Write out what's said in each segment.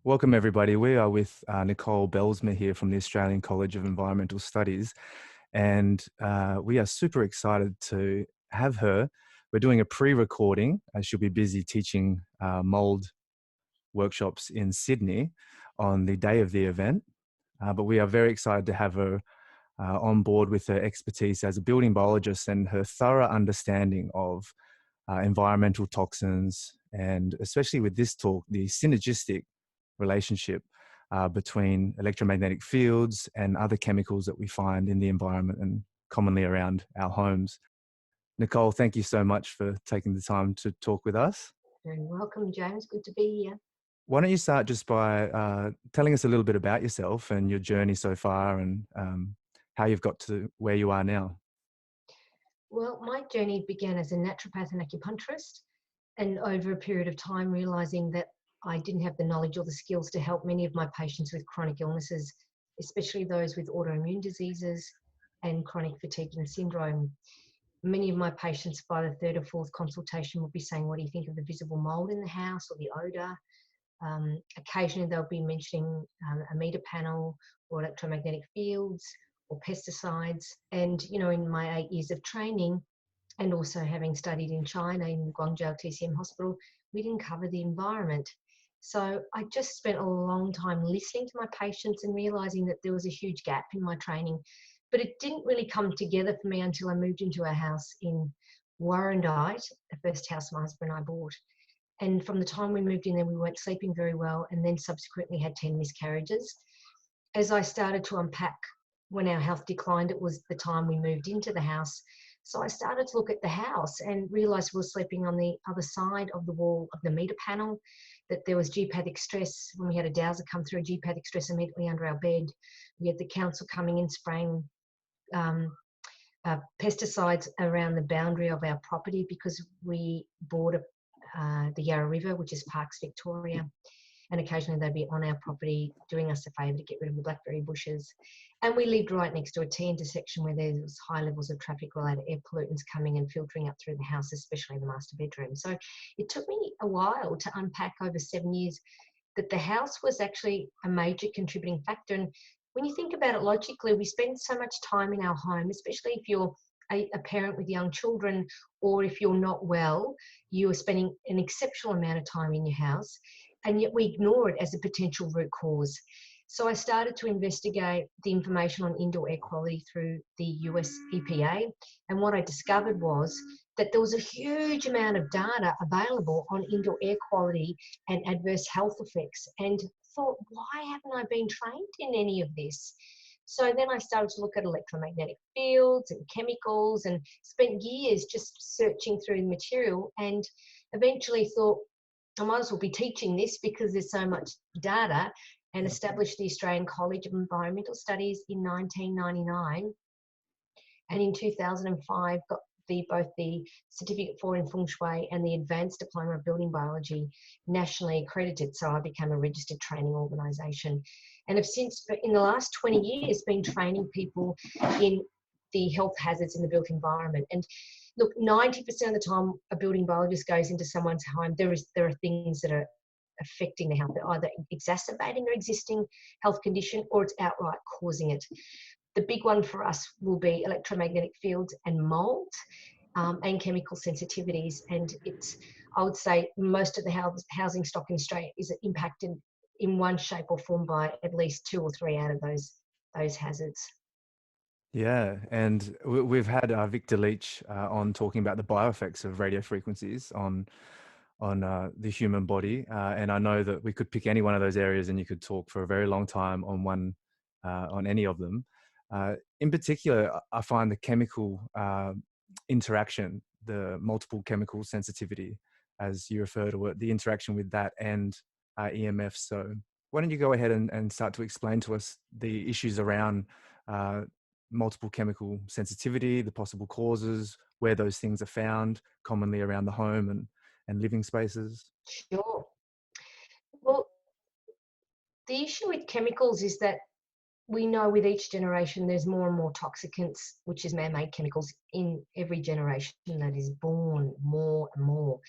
Welcome, everybody. We are with Nicole Bijlsma here from the Australian College of Environmental Studies, and we are super excited to have her. We're doing a pre-recording, as she'll be busy teaching mould workshops in Sydney on the day of the event, but we are very excited to have her on board with her expertise as a building biologist and her thorough understanding of environmental toxins, and especially with this talk, the synergistic relationship between electromagnetic fields and other chemicals that we find in the environment and commonly around our homes. Nicole, thank you so much for taking the time to talk with us. Very welcome, James. Good to be here. Why don't you start just by telling us a little bit about yourself and your journey so far and how you've got to where you are now? Well, my journey began as a naturopath and acupuncturist, and over a period of time realising that I didn't have the knowledge or the skills to help many of my patients with chronic illnesses, especially those with autoimmune diseases and chronic fatiguing syndrome. Many of my patients by the third or fourth consultation will be saying, what do you think of the visible mould in the house or the odour? Occasionally they'll be mentioning a meter panel or electromagnetic fields or pesticides. And, you know, in my 8 years of training and also having studied in China in Guangzhou TCM Hospital, we didn't cover the environment. So I just spent a long time listening to my patients and realising that there was a huge gap in my training. But it didn't really come together for me until I moved into a house in Warrandyte, the first house my husband and I bought. And from the time we moved in there, we weren't sleeping very well, and then subsequently had 10 miscarriages. As I started to unpack when our health declined, it was the time we moved into the house. So I started to look at the house and realised we were sleeping on the other side of the wall of the meter panel, that there was geopathic stress. When we had a dowser come through, geopathic stress immediately under our bed. We had the council coming in spraying pesticides around the boundary of our property because we border the Yarra River, which is Parks Victoria, and occasionally they'd be on our property doing us a favour to get rid of the blackberry bushes. And we lived right next to a T intersection where there was high levels of traffic-related air pollutants coming and filtering up through the house, especially the master bedroom. So it took me a while to unpack over 7 years that the house was actually a major contributing factor. And when you think about it logically, we spend so much time in our home, especially if you're a parent with young children, or if you're not well, you are spending an exceptional amount of time in your house, and yet we ignore it as a potential root cause. So I started to investigate the information on indoor air quality through the US EPA, and what I discovered was that there was a huge amount of data available on indoor air quality and adverse health effects, and thought, why haven't I been trained in any of this? So then I started to look at electromagnetic fields and chemicals and spent years just searching through the material, and eventually thought I might as well be teaching this because there's so much data, and established the Australian College of Environmental Studies in 1999. And in 2005 got both the Certificate for in Feng Shui and the Advanced Diploma of Building Biology nationally accredited. So I became a registered training organisation, and have since, in the last 20 years, been training people in the health hazards in the built environment. And look, 90% of the time a building biologist goes into someone's home, there are things that are affecting the health. They're either exacerbating their existing health condition or it's outright causing it. The big one for us will be electromagnetic fields and mould and chemical sensitivities. And it's, I would say, most of the housing stock in Australia is impacted in one shape or form by at least 2 or 3 out of those hazards. Yeah, and we've had Victor Leach on talking about the bioeffects of radio frequencies on the human body, and I know that we could pick any one of those areas and you could talk for a very long time on any of them. In particular, I find the chemical interaction, the multiple chemical sensitivity, as you refer to it, the interaction with that and EMF. So why don't you go ahead and start to explain to us the issues around multiple chemical sensitivity, the possible causes, where those things are found commonly around the home and living spaces? Sure. Well, the issue with chemicals is that we know with each generation there's more and more toxicants, which is man-made chemicals, in every generation that is born, more and more.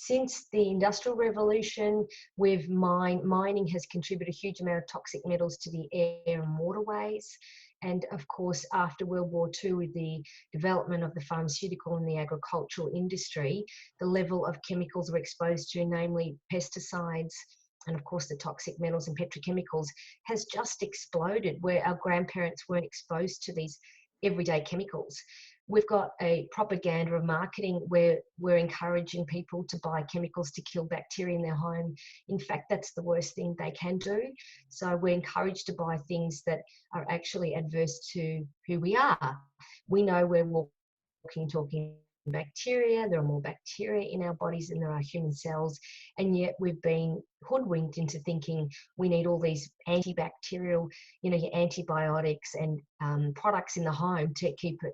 Since the Industrial Revolution, mining has contributed a huge amount of toxic metals to the air and waterways. And of course, after World War II, with the development of the pharmaceutical and the agricultural industry, the level of chemicals we're exposed to, namely pesticides, and of course the toxic metals and petrochemicals, has just exploded, where our grandparents weren't exposed to these everyday chemicals. We've got a propaganda of marketing where we're encouraging people to buy chemicals to kill bacteria in their home. In fact, that's the worst thing they can do. So we're encouraged to buy things that are actually adverse to who we are. We know we're talking bacteria. There are more bacteria in our bodies than there are human cells, and yet we've been hoodwinked into thinking we need all these antibacterial, your antibiotics and products in the home to keep it,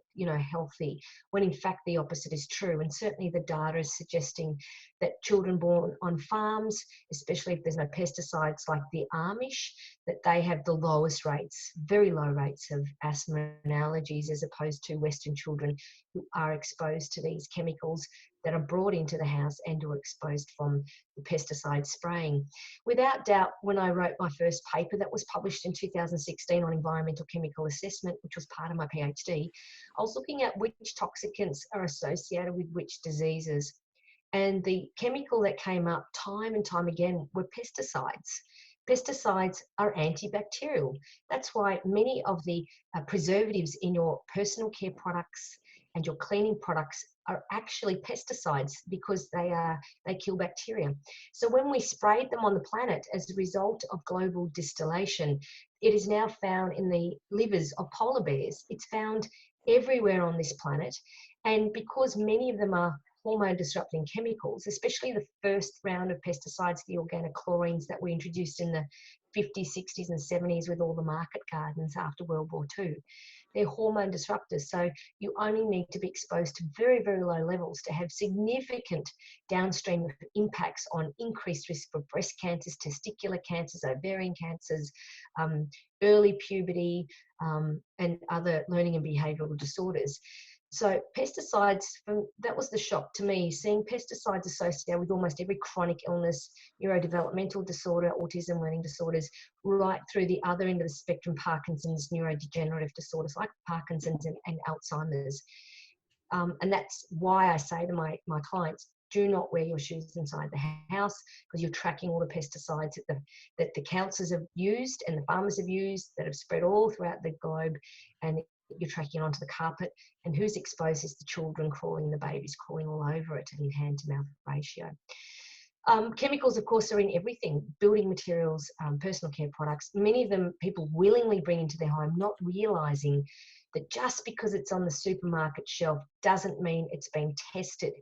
healthy, when in fact the opposite is true. And certainly the data is suggesting that children born on farms, especially if there's no pesticides like the Amish, that they have the lowest rates, very low rates of asthma and allergies, as opposed to Western children who are exposed to these chemicals that are brought into the house and are exposed from the pesticide spraying. Without doubt, when I wrote my first paper that was published in 2016 on environmental chemical assessment, which was part of my PhD, I was looking at which toxicants are associated with which diseases. And the chemical that came up time and time again were pesticides. Pesticides are antibacterial. That's why many of the preservatives in your personal care products and your cleaning products are actually pesticides, because they kill bacteria. So when we sprayed them on the planet as a result of global distillation, it is now found in the livers of polar bears. It's found everywhere on this planet. And because many of them are hormone disrupting chemicals, especially the first round of pesticides, the organochlorines that we introduced in the 50s, 60s and 70s with all the market gardens after World War II. They're hormone disruptors. So you only need to be exposed to very, very low levels to have significant downstream impacts on increased risk for breast cancers, testicular cancers, ovarian cancers, early puberty, and other learning and behavioural disorders. So pesticides, that was the shock to me, seeing pesticides associated with almost every chronic illness, neurodevelopmental disorder, autism, learning disorders, right through the other end of the spectrum, Parkinson's, neurodegenerative disorders like Parkinson's and Alzheimer's. And that's why I say to my clients, do not wear your shoes inside the house, because you're tracking all the pesticides that the councils have used and the farmers have used, that have spread all throughout the globe, and you're tracking it onto the carpet. And who's exposed is the children crawling, the babies crawling all over it in hand-to-mouth ratio. Chemicals, of course, are in everything, building materials, personal care products. Many of them people willingly bring into their home, not realising that just because it's on the supermarket shelf doesn't mean it's been tested.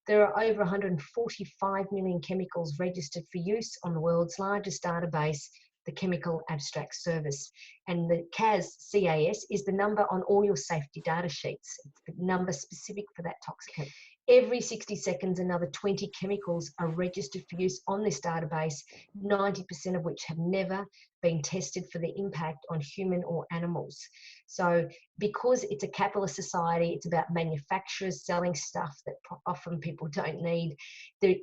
There are over 145 million chemicals registered for use on the world's largest database, the Chemical Abstract Service. And the CAS is the number on all your safety data sheets. It's the number specific for that toxicant. Every 60 seconds, another 20 chemicals are registered for use on this database, 90% of which have never been tested for the impact on human or animals. So because it's a capitalist society, it's about manufacturers selling stuff that often people don't need. The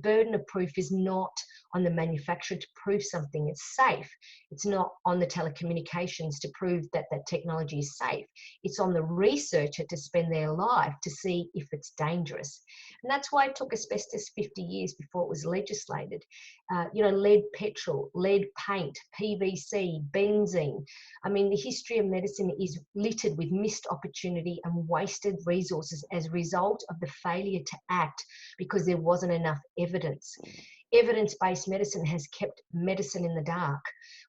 burden of proof is not on the manufacturer to prove something is safe. It's not on the telecommunications to prove that that technology is safe. It's on the researcher to spend their life to see if it's dangerous. And that's why it took asbestos 50 years before it was legislated. Lead petrol, lead paint, PVC, benzene. I mean, the history of medicine is littered with missed opportunity and wasted resources as a result of the failure to act because there wasn't enough evidence. Evidence-based medicine has kept medicine in the dark.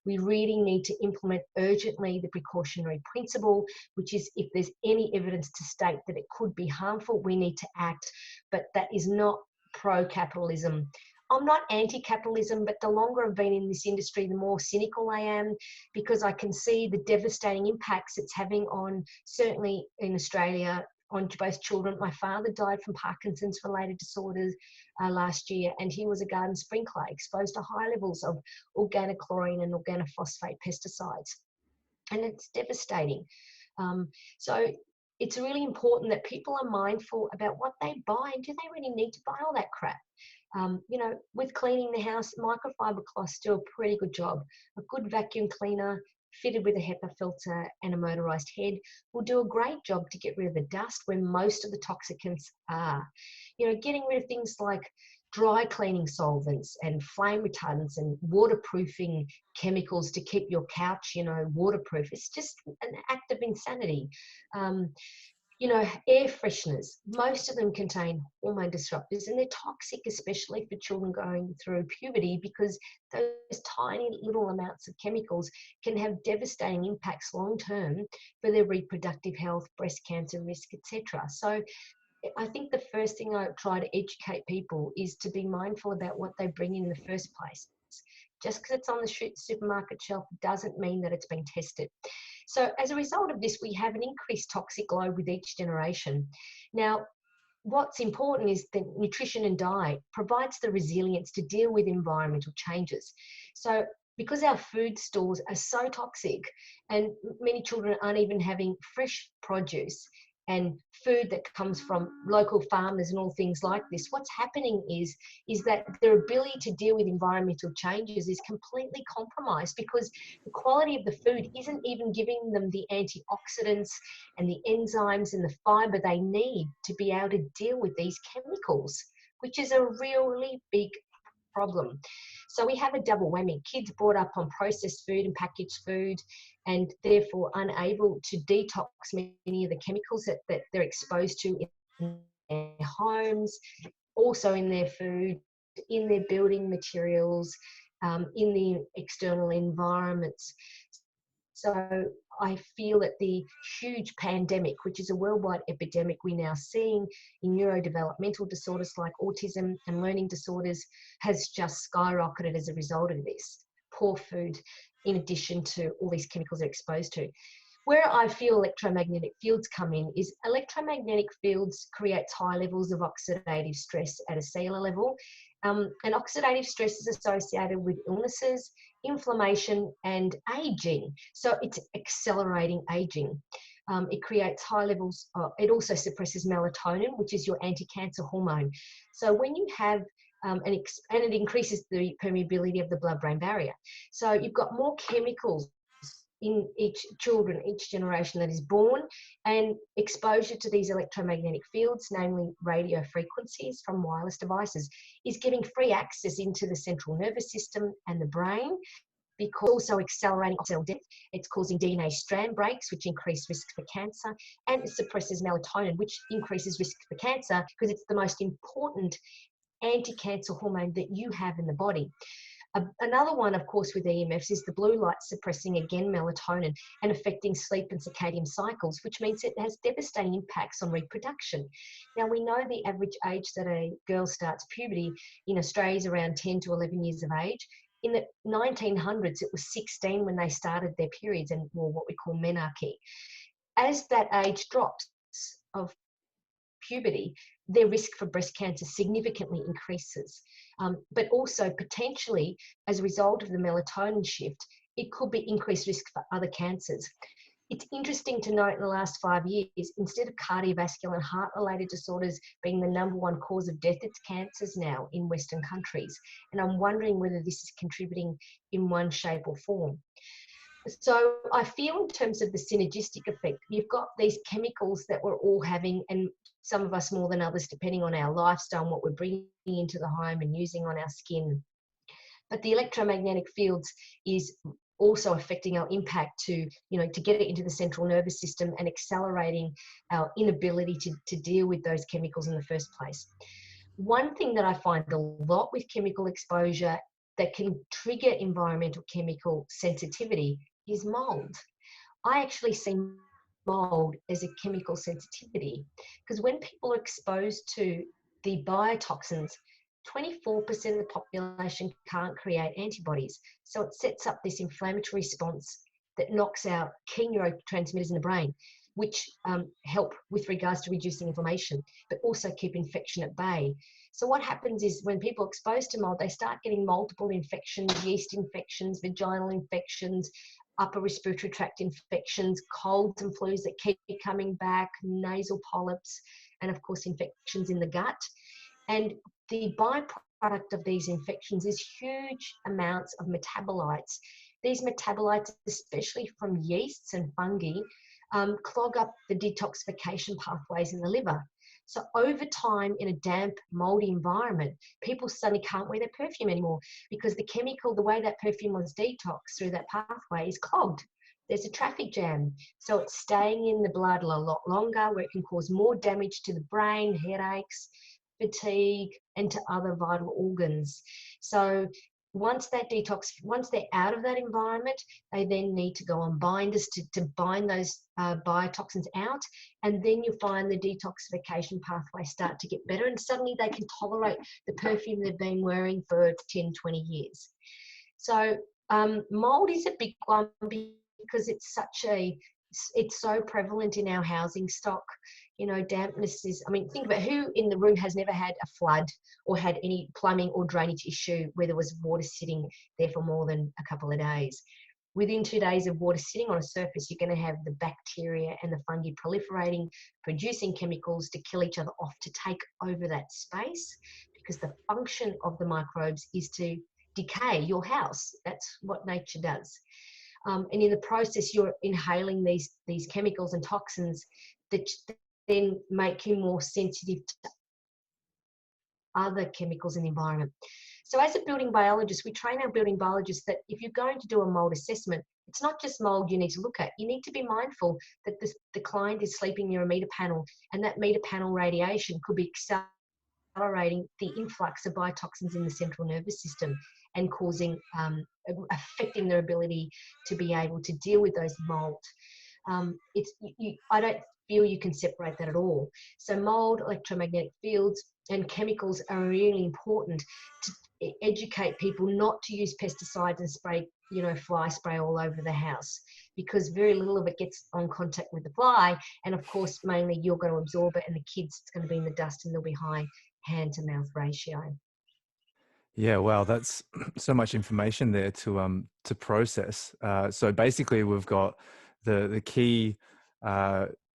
We really need to implement urgently the precautionary principle, which is if there's any evidence to state that it could be harmful, we need to act. But that is not pro-capitalism. I'm not anti-capitalism, but the longer I've been in this industry, the more cynical I am, because I can see the devastating impacts it's having on, certainly in Australia, on both children. My father died from Parkinson's related disorders last year, and he was a garden sprinkler exposed to high levels of organochlorine and organophosphate pesticides. And it's devastating. So it's really important that people are mindful about what they buy. And do they really need to buy all that crap? You know, with cleaning the house, microfiber cloths do a pretty good job. A good vacuum cleaner fitted with a HEPA filter and a motorized head will do a great job to get rid of the dust where most of the toxicants are. You know, getting rid of things like dry cleaning solvents and flame retardants and waterproofing chemicals to keep your couch, you know, waterproof. It's just an act of insanity. You know, air fresheners, most of them contain hormone disruptors, and they're toxic, especially for children going through puberty, because those tiny little amounts of chemicals can have devastating impacts long term for their reproductive health, breast cancer risk, etc. So I think the first thing I try to educate people is to be mindful about what they bring in the first place. Just because it's on the supermarket shelf doesn't mean that it's been tested. So as a result of this, we have an increased toxic load with each generation. Now, what's important is that nutrition and diet provides the resilience to deal with environmental changes. So because our food stores are so toxic and many children aren't even having fresh produce and food that comes from local farmers and all things like this, what's happening is that their ability to deal with environmental changes is completely compromised, because the quality of the food isn't even giving them the antioxidants and the enzymes and the fiber they need to be able to deal with these chemicals, which is a really big problem. So we have a double whammy. Kids brought up on processed food and packaged food, and therefore unable to detox many of the chemicals that they're exposed to in their homes, also in their food, in their building materials, in the external environments. So I feel that the huge pandemic, which is a worldwide epidemic we're now seeing in neurodevelopmental disorders like autism and learning disorders, has just skyrocketed as a result of this poor food, in addition to all these chemicals they're exposed to. Where I feel electromagnetic fields come in is electromagnetic fields creates high levels of oxidative stress at a cellular level. And oxidative stress is associated with illnesses, inflammation, and aging. So it's accelerating aging. It creates high levels, it also suppresses melatonin, which is your anti-cancer hormone. So when you have and it increases the permeability of the blood-brain barrier. So you've got more chemicals in each generation that is born, and exposure to these electromagnetic fields, namely radio frequencies from wireless devices, is giving free access into the central nervous system and the brain, because also accelerating cell death. It's causing DNA strand breaks, which increase risk for cancer, and it suppresses melatonin, which increases risk for cancer because it's the most important anti-cancer hormone that you have in the body. Another one, of course, with EMFs is the blue light suppressing, again, melatonin and affecting sleep and circadian cycles, which means it has devastating impacts on reproduction. Now, we know the average age that a girl starts puberty in Australia is around 10 to 11 years of age. In the 1900s, it was 16 when they started their periods and what we call menarche. As that age drops of puberty, their risk for breast cancer significantly increases. But also potentially, as a result of the melatonin shift, it could be increased risk for other cancers. It's interesting to note in the last 5 years, instead of cardiovascular and heart-related disorders being the #1 cause of death, it's cancers now in Western countries. And I'm wondering whether this is contributing in one shape or form. So I feel in terms of the synergistic effect, you've got these chemicals that we're all having, and some of us more than others, depending on our lifestyle and what we're bringing into the home and using on our skin. But the electromagnetic fields is also affecting our impact to get it into the central nervous system and accelerating our inability to deal with those chemicals in the first place. One thing that I find a lot with chemical exposure that can trigger environmental chemical sensitivity is mold. I actually see mold as a chemical sensitivity, because when people are exposed to the biotoxins, 24% of the population can't create antibodies. So it sets up this inflammatory response that knocks out key neurotransmitters in the brain, which help with regards to reducing inflammation, but also keep infection at bay. So what happens is when people are exposed to mold, they start getting multiple infections, yeast infections, vaginal infections, upper respiratory tract infections, colds and flus that keep coming back, nasal polyps, and of course infections in the gut. And the byproduct of these infections is huge amounts of metabolites. These metabolites, especially from yeasts and fungi, clog up the detoxification pathways in the liver. So over time, in a damp, moldy environment, people suddenly can't wear their perfume anymore because the chemical, the way that perfume was detoxed through that pathway is clogged. There's a traffic jam. So it's staying in the blood a lot longer, where it can cause more damage to the brain, headaches, fatigue, and to other vital organs. So once that detox, once they're out of that environment, they then need to go on binders to bind those biotoxins out, and then you find the detoxification pathway start to get better, and suddenly they can tolerate the perfume they've been wearing for 10, 20 years. So mold is a big one because it's so prevalent in our housing stock. You know, dampness is, I mean, think about who in the room has never had a flood or had any plumbing or drainage issue where there was water sitting there for more than a couple of days. Within 2 days of water sitting on a surface, you're going to have the bacteria and the fungi proliferating, producing chemicals to kill each other off, to take over that space, because the function of the microbes is to decay your house. That's what nature does. And in the process, you're inhaling these chemicals and toxins that then make you more sensitive to other chemicals in the environment. So as a building biologist, we train our building biologists that if you're going to do a mold assessment, it's not just mold you need to look at. You need to be mindful that the client is sleeping near a meter panel, and that meter panel radiation could be accelerating the influx of biotoxins in the central nervous system and causing, affecting their ability to be able to deal with those mold. I don't feel you can separate that at all. So mold, electromagnetic fields, and chemicals are really important to educate people not to use pesticides and spray, fly spray all over the house, because very little of it gets on contact with the fly. And of course, mainly you're going to absorb it, and the kids, it's going to be in the dust, and there'll be high hand to mouth ratio. Yeah, wow, that's so much information there to process. So basically, we've got the key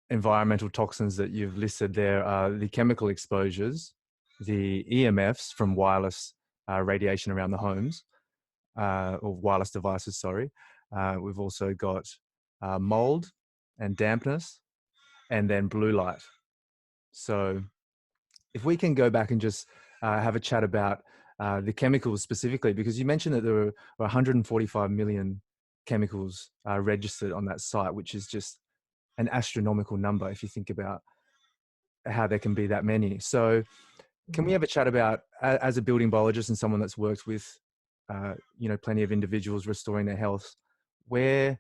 environmental toxins that you've listed there are the chemical exposures, the EMFs from wireless radiation around the homes, or wireless devices, sorry. We've also got mold and dampness, and then blue light. So if we can go back and just have a chat about the chemicals specifically, because you mentioned that there were 145 million chemicals registered on that site, which is just an astronomical number if you think about how there can be that many. So can we have a chat about, as a building biologist and someone that's worked with, plenty of individuals restoring their health, where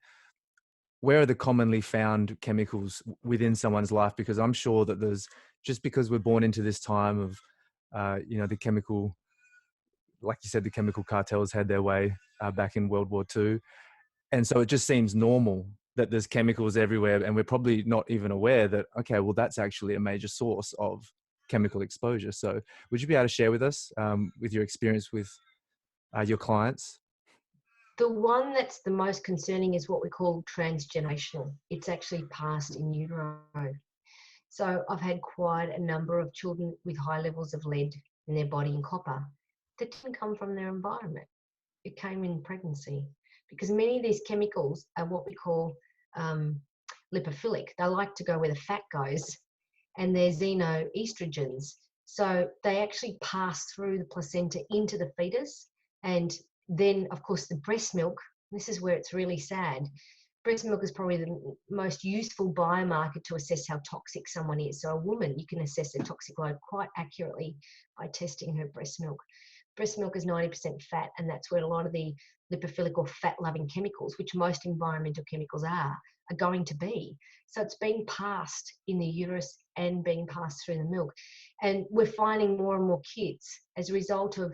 are the commonly found chemicals within someone's life? Because I'm sure that there's, just because we're born into this time of, the chemical, like you said, the chemical cartels had their way back in World War II. And so it just seems normal that there's chemicals everywhere, and we're probably not even aware that, okay, well, that's actually a major source of chemical exposure. So would you be able to share with us, with your experience with your clients? The one that's the most concerning is what we call transgenerational. It's actually passed in utero. So I've had quite a number of children with high levels of lead in their body and copper that didn't come from their environment. It came in pregnancy, because many of these chemicals are what we call lipophilic. They like to go where the fat goes, and they're xenoestrogens. So they actually pass through the placenta into the fetus. And then, of course, the breast milk, this is where it's really sad. Breast milk is probably the most useful biomarker to assess how toxic someone is. So a woman, you can assess their toxic load quite accurately by testing her breast milk. Breast milk is 90% fat, and that's where a lot of the lipophilic or fat-loving chemicals, which most environmental chemicals are going to be. So it's being passed in the uterus and being passed through the milk. And we're finding more and more kids as a result of,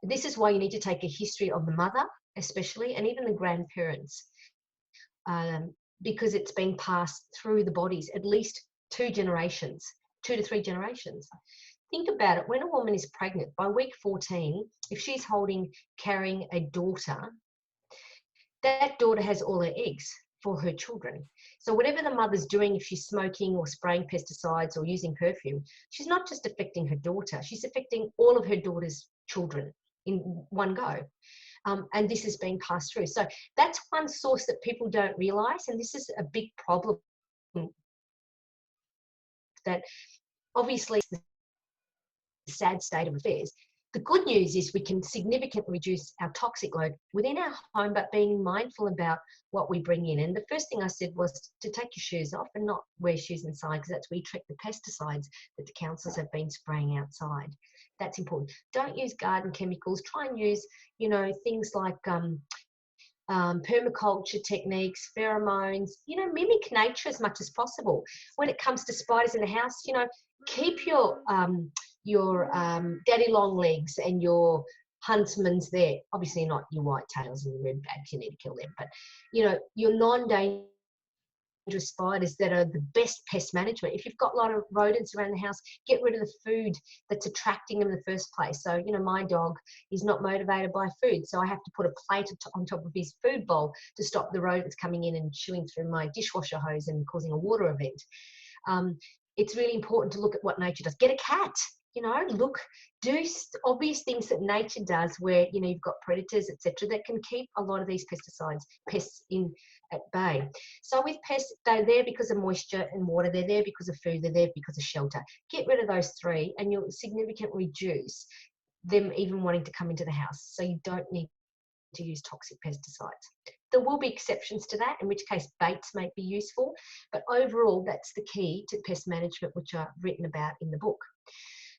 this is why you need to take a history of the mother, especially, and even the grandparents, because it's being passed through the bodies, at least 2 to 3 generations. Think about it. When a woman is pregnant, by week 14, if she's carrying a daughter, that daughter has all her eggs for her children. So whatever the mother's doing, if she's smoking or spraying pesticides or using perfume, she's not just affecting her daughter, she's affecting all of her daughter's children in one go. And this is being passed through. So that's one source that people don't realize, and this is a big problem that obviously is the sad state of affairs. The good news is we can significantly reduce our toxic load within our home, but being mindful about what we bring in. And the first thing I said was to take your shoes off and not wear shoes inside, because that's where you track the pesticides that the councils have been spraying outside. That's important. Don't use garden chemicals. Try and use, things like permaculture techniques, pheromones, mimic nature as much as possible. When it comes to spiders in the house, keep your daddy long legs and your huntsmans there. Obviously not your white tails and your redbacks, you need to kill them, but your non-dangerous spiders that are the best pest management. If you've got a lot of rodents around the house, get rid of the food that's attracting them in the first place. So my dog is not motivated by food, so I have to put a plate on top of his food bowl to stop the rodents coming in and chewing through my dishwasher hose and causing a water event. It's really important to look at what nature does. Get a cat. Do obvious things that nature does, where you've got predators, etc., that can keep a lot of these pests at bay. So with pests, they're there because of moisture and water. They're there because of food. They're there because of shelter. Get rid of those three, and you'll significantly reduce them even wanting to come into the house. So you don't need to use toxic pesticides. There will be exceptions to that, in which case baits may be useful, but overall that's the key to pest management, which are written about in the book.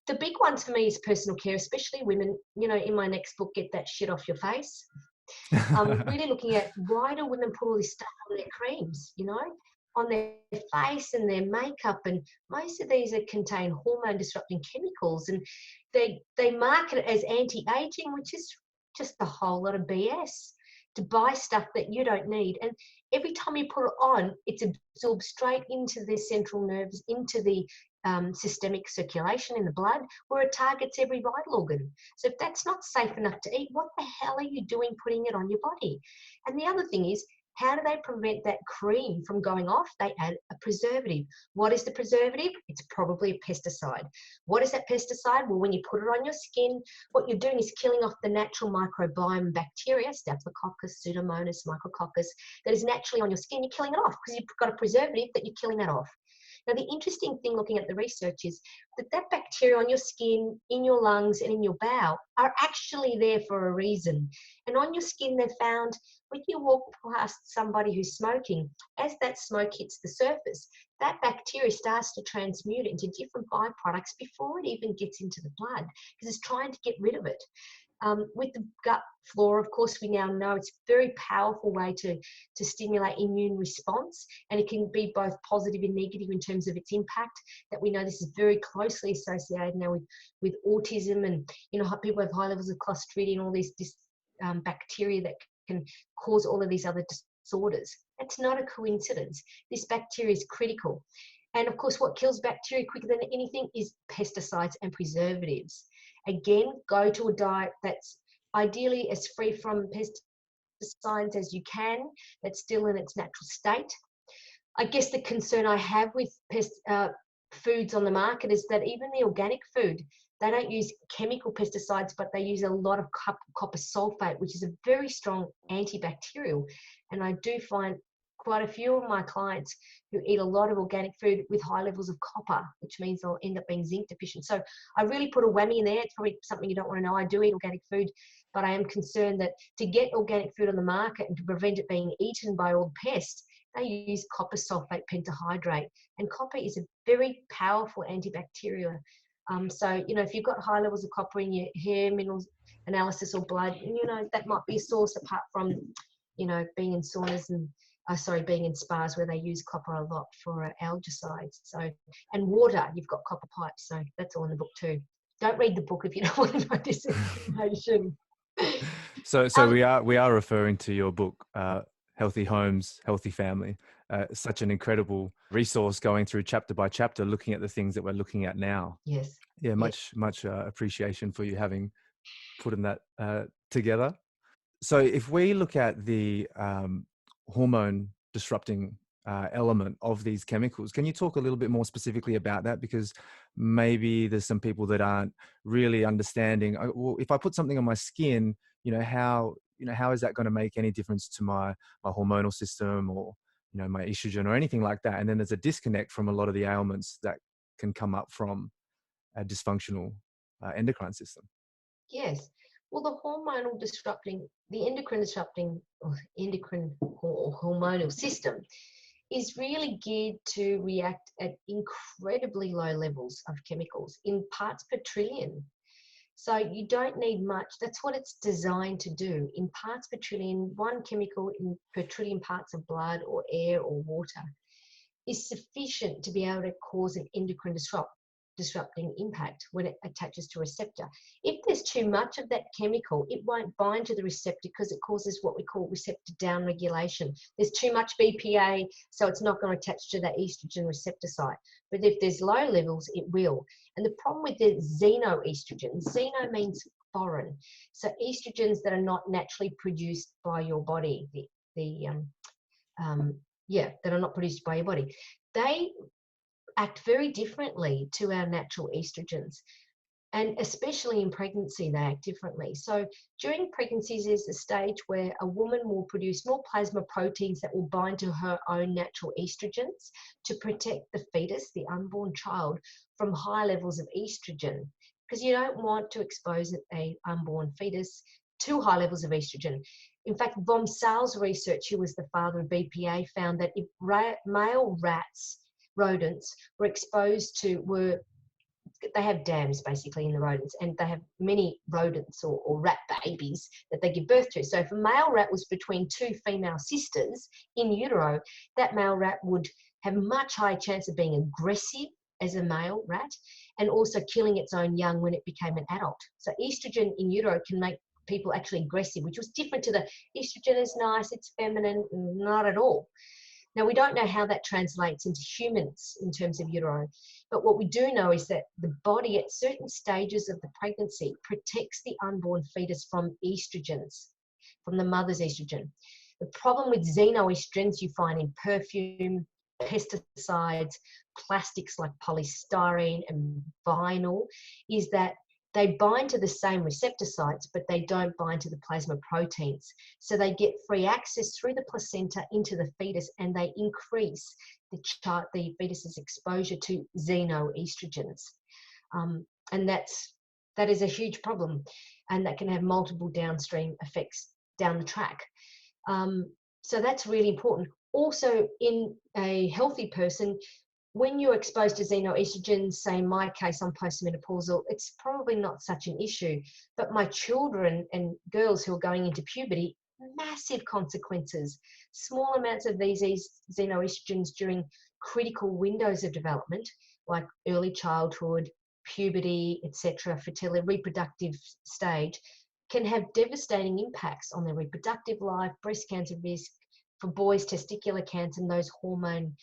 The big ones for me is personal care, especially women. In my next book, Get That Shit Off Your Face. Really looking at, why do women put all this stuff on their creams, on their face and their makeup, and most of these contain hormone disrupting chemicals, and they market it as anti-aging, which is just a whole lot of BS. To buy stuff that you don't need, and every time you put it on, it's absorbed straight into the central nerves, into the systemic circulation in the blood, where it targets every vital organ. So if that's not safe enough to eat, what the hell are you doing putting it on your body? And the other thing is, how do they prevent that cream from going off? They add a preservative. What is the preservative? It's probably a pesticide. What is that pesticide? Well, when you put it on your skin, what you're doing is killing off the natural microbiome bacteria, Staphylococcus, Pseudomonas, Micrococcus, that is naturally on your skin. You're killing it off because you've got a preservative that you're killing that off. Now, the interesting thing looking at the research is that bacteria on your skin, in your lungs, and in your bowel are actually there for a reason. And on your skin, they found when you walk past somebody who's smoking, as that smoke hits the surface, that bacteria starts to transmute into different byproducts before it even gets into the blood, because it's trying to get rid of it. With the gut flora, of course, we now know it's a very powerful way to stimulate immune response, and it can be both positive and negative in terms of its impact. That we know this is very closely associated now with autism, and people have high levels of Clostridium, all these bacteria that can cause all of these other disorders. That's not a coincidence. This bacteria is critical. And of course, what kills bacteria quicker than anything is pesticides and preservatives. Again, go to a diet that's ideally as free from pesticides as you can, that's still in its natural state. I guess the concern I have with foods on the market is that even the organic food, they don't use chemical pesticides, but they use a lot of copper sulfate, which is a very strong antibacterial. And I do find quite a few of my clients who eat a lot of organic food with high levels of copper, which means they'll end up being zinc deficient. So I really put a whammy in there. It's probably something you don't want to know. I do eat organic food, but I am concerned that to get organic food on the market and to prevent it being eaten by all pests, they use copper sulfate pentahydrate. And copper is a very powerful antibacterial. So, if you've got high levels of copper in your hair, minerals analysis or blood, that might be a source, apart from, being in saunas and being in spas where they use copper a lot for algicides. So, and water, you've got copper pipes. So that's all in the book too. Don't read the book if you don't want to know this information. So we are referring to your book, Healthy Homes, Healthy Family. Such an incredible resource, going through chapter by chapter, looking at the things that we're looking at now. Yes. Yeah, much appreciation for you having put in that together. So if we look at the hormone disrupting element of these chemicals, can you talk a little bit more specifically about that? Because maybe there's some people that aren't really understanding. Well, if I put something on my skin, how is that going to make any difference to my hormonal system, or my estrogen or anything like that? And then there's a disconnect from a lot of the ailments that can come up from a dysfunctional endocrine system. Yes. Well, the endocrine disrupting, or endocrine or hormonal system is really geared to react at incredibly low levels of chemicals in parts per trillion. So you don't need much. That's what it's designed to do. In parts per trillion, one chemical in per trillion parts of blood or air or water is sufficient to be able to cause an endocrine disrupting impact when it attaches to a receptor. If there's too much of that chemical, it won't bind to the receptor because it causes what we call receptor downregulation. There's too much BPA, so it's not going to attach to that estrogen receptor site. But if there's low levels, it will. And the problem with the xenoestrogens, xeno means foreign. So estrogens that are not naturally produced by your body, that are not produced by your body, they act very differently to our natural estrogens. And especially in pregnancy, they act differently. So during pregnancies is the stage where a woman will produce more plasma proteins that will bind to her own natural estrogens to protect the fetus, the unborn child, from high levels of estrogen. Because you don't want to expose an unborn fetus to high levels of estrogen. In fact, von Sal's research, who was the father of BPA, found that if male rodents were exposed to, they have dams basically in the rodents, and they have many rodents or rat babies that they give birth to. So if a male rat was between two female sisters in utero, that male rat would have a much higher chance of being aggressive as a male rat and also killing its own young when it became an adult. So estrogen in utero can make people actually aggressive, which was different to the estrogen is nice, it's feminine, not at all. Now, we don't know how that translates into humans in terms of utero, but what we do know is that the body at certain stages of the pregnancy protects the unborn fetus from estrogens, from the mother's estrogen. The problem with xenoestrogens you find in perfume, pesticides, plastics like polystyrene and vinyl is that they bind to the same receptor sites, but they don't bind to the plasma proteins. So they get free access through the placenta into the fetus, and they increase the fetus's exposure to xenoestrogens. And that is a huge problem, and that can have multiple downstream effects down the track. So that's really important. Also, in a healthy person, when you're exposed to xenoestrogens, say in my case, I'm postmenopausal, it's probably not such an issue. But my children and girls who are going into puberty, massive consequences. Small amounts of these xenoestrogens during critical windows of development, like early childhood, puberty, etc., fertility, reproductive stage, can have devastating impacts on their reproductive life, breast cancer risk, for boys, testicular cancer, and those hormone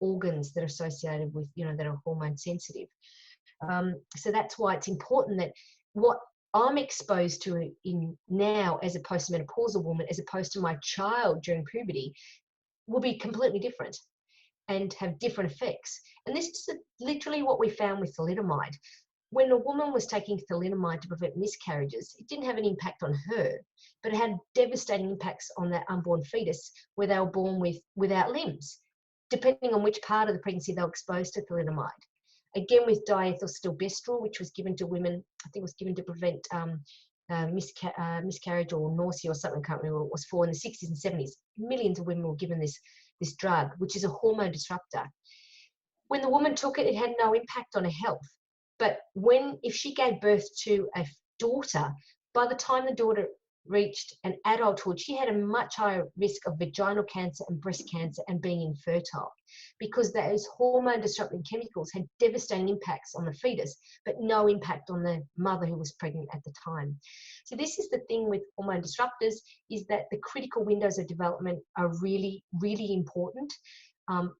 organs that are associated with, that are hormone sensitive. So that's why it's important that what I'm exposed to in now as a postmenopausal woman, as opposed to my child during puberty, will be completely different and have different effects. And this is literally what we found with thalidomide. When a woman was taking thalidomide to prevent miscarriages, it didn't have an impact on her, but it had devastating impacts on that unborn fetus where they were born without limbs, depending on which part of the pregnancy they were exposed to thalidomide. Again, with diethylstilbestrol, which was given to women, I think it was given to prevent miscarriage or nausea or something, I can't remember what it was for, in the 60s and 70s. Millions of women were given this drug, which is a hormone disruptor. When the woman took it, it had no impact on her health. But if she gave birth to a daughter, by the time the daughter reached an adulthood, she had a much higher risk of vaginal cancer and breast cancer and being infertile, because those hormone disrupting chemicals had devastating impacts on the fetus, but no impact on the mother who was pregnant at the time. So this is the thing with hormone disruptors, is that the critical windows of development are really, really important.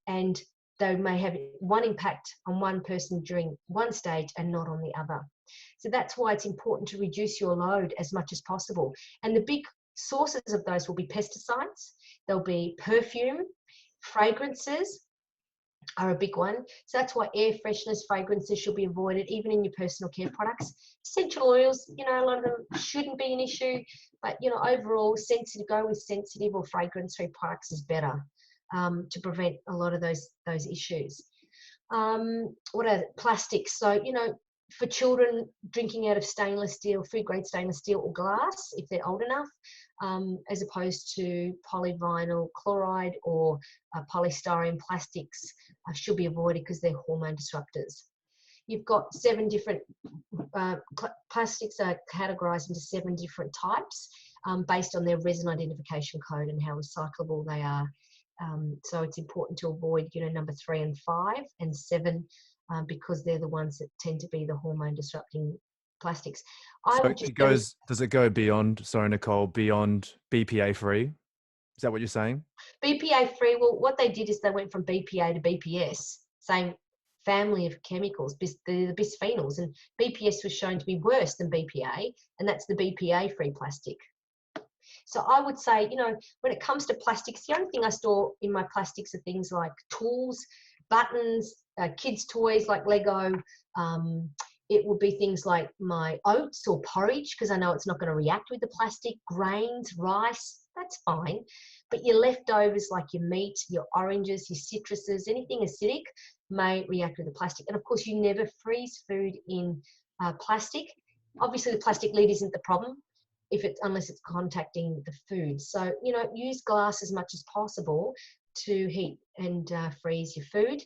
And they may have one impact on one person during one stage and not on the other. So that's why it's important to reduce your load as much as possible. And the big sources of those will be pesticides, there'll be perfume, fragrances are a big one. So that's why air fresheners, fragrances should be avoided, even in your personal care products. Essential oils, you know, a lot of them shouldn't be an issue, but, you know, overall, go with sensitive or fragrance-free products is better to prevent a lot of those issues. What are plastics? So, you know, for children drinking out of stainless steel, food-grade stainless steel or glass, if they're old enough, as opposed to polyvinyl chloride or polystyrene plastics should be avoided because they're hormone disruptors. You've got 7 different plastics are categorized into 7 different types based on their resin identification code and how recyclable they are. So it's important to avoid, you know, number 3 and 5 and 7 because they're the ones that tend to be the hormone disrupting plastics. Does it go beyond, sorry, Nicole, beyond BPA free? Is that what you're saying? BPA free, well, what they did is they went from BPA to BPS, same family of chemicals, the bisphenols, and BPS was shown to be worse than BPA, and that's the BPA free plastic. So I would say, you know, when it comes to plastics, the only thing I store in my plastics are things like tools, buttons, kids' toys like Lego. It would be things like my oats or porridge, because I know it's not going to react with the plastic, grains, rice, that's fine. But your leftovers like your meat, your oranges, your citruses, anything acidic may react with the plastic. And of course, you never freeze food in plastic. Obviously, the plastic lid isn't the problem unless it's contacting the food. So, you know, use glass as much as possible to heat and freeze your food.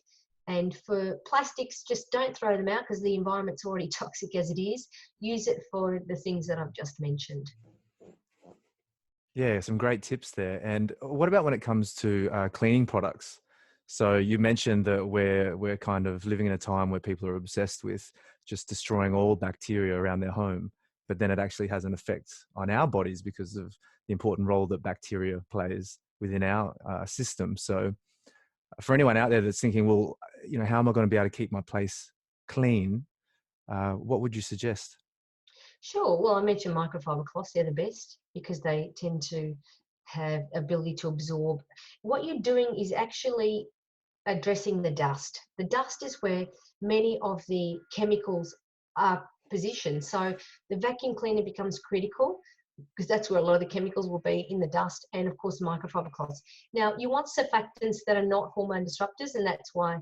And for plastics, just don't throw them out because the environment's already toxic as it is. Use it for the things that I've just mentioned. Yeah, some great tips there. And what about when it comes to cleaning products? So you mentioned that we're kind of living in a time where people are obsessed with just destroying all bacteria around their home, but then it actually has an effect on our bodies because of the important role that bacteria plays within our system. So for anyone out there that's thinking, well, you know, how am I going to be able to keep my place clean? What would you suggest? Sure. Well, I mentioned microfiber cloths. They're the best because they tend to have ability to absorb. What you're doing is actually addressing the dust. The dust is where many of the chemicals are positioned. So the vacuum cleaner becomes critical because that's where a lot of the chemicals will be in the dust, and of course microfiber cloths. Now you want surfactants that are not hormone disruptors, and that's why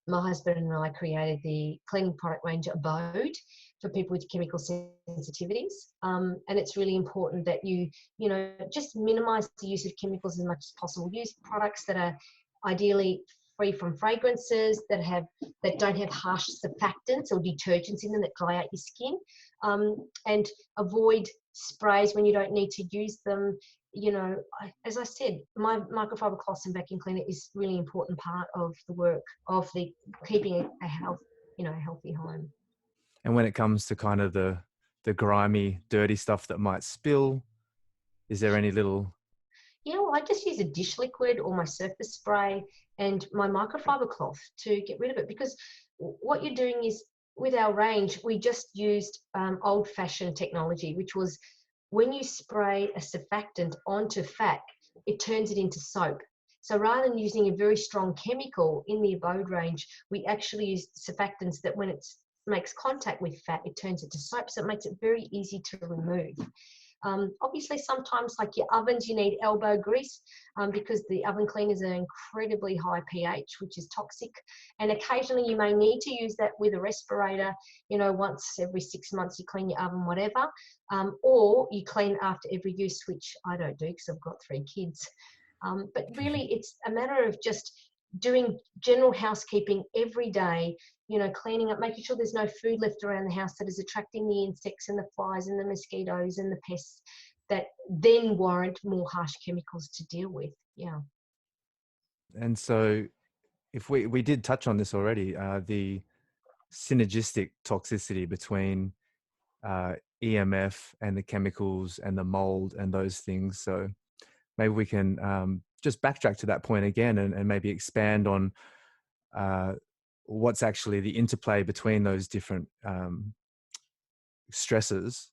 my husband and I created the cleaning product range Abode for people with chemical sensitivities. And it's really important that you know, just minimize the use of chemicals as much as possible. Use products that are ideally free from fragrances, that don't have harsh surfactants or detergents in them that dry out your skin, and avoid sprays when you don't need to use them. You know, as I said, my microfiber cloths and vacuum cleaner is really important part of the work of the keeping a healthy home. And when it comes to kind of the grimy, dirty stuff that might spill, is there any little? Yeah, well, I just use a dish liquid or my surface spray and my microfiber cloth to get rid of it, because what you're doing is, with our range, we just used old-fashioned technology, which was when you spray a surfactant onto fat, it turns it into soap. So rather than using a very strong chemical in the Abode range, we actually use surfactants that when it makes contact with fat, it turns it to soap. So it makes it very easy to remove. Obviously, sometimes like your ovens, you need elbow grease because the oven cleaners are incredibly high pH, which is toxic. And occasionally you may need to use that with a respirator, you know, once every 6 months you clean your oven, whatever. Or you clean after every use, which I don't do because I've got 3 kids. But really, it's a matter of just doing general housekeeping every day, you know, cleaning up, making sure there's no food left around the house that is attracting the insects and the flies and the mosquitoes and the pests that then warrant more harsh chemicals to deal with. Yeah. And so if we did touch on this already, the synergistic toxicity between EMF and the chemicals and the mold and those things. So maybe we can just backtrack to that point again and maybe expand on what's actually the interplay between those different stresses,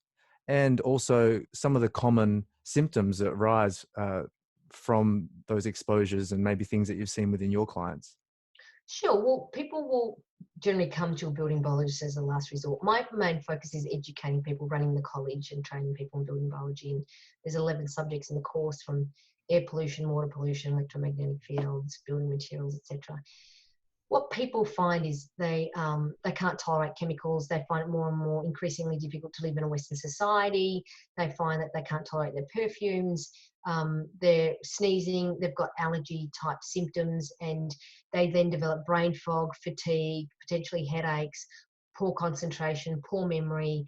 and also some of the common symptoms that rise from those exposures and maybe things that you've seen within your clients? Sure. Well, people will generally come to a building biologist as a last resort. My main focus is educating people, running the college and training people in building biology. And there's 11 subjects in the course, from air pollution, water pollution, electromagnetic fields, building materials, etc. What people find is they can't tolerate chemicals. They find it more and more increasingly difficult to live in a Western society. They find that they can't tolerate their perfumes. They're sneezing. They've got allergy type symptoms, and they then develop brain fog, fatigue, potentially headaches, poor concentration, poor memory,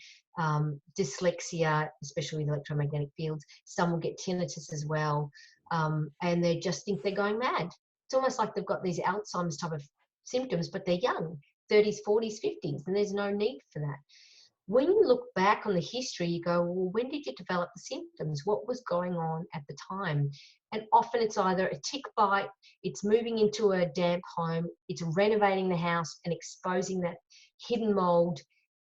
dyslexia, especially with electromagnetic fields. Some will get tinnitus as well, and they just think they're going mad. It's almost like they've got these Alzheimer's type of symptoms, but they're young, 30s, 40s, 50s, and there's no need for that. When you look back on the history, you go, well, when did you develop the symptoms? What was going on at the time? And often it's either a tick bite, it's moving into a damp home, it's renovating the house and exposing that hidden mold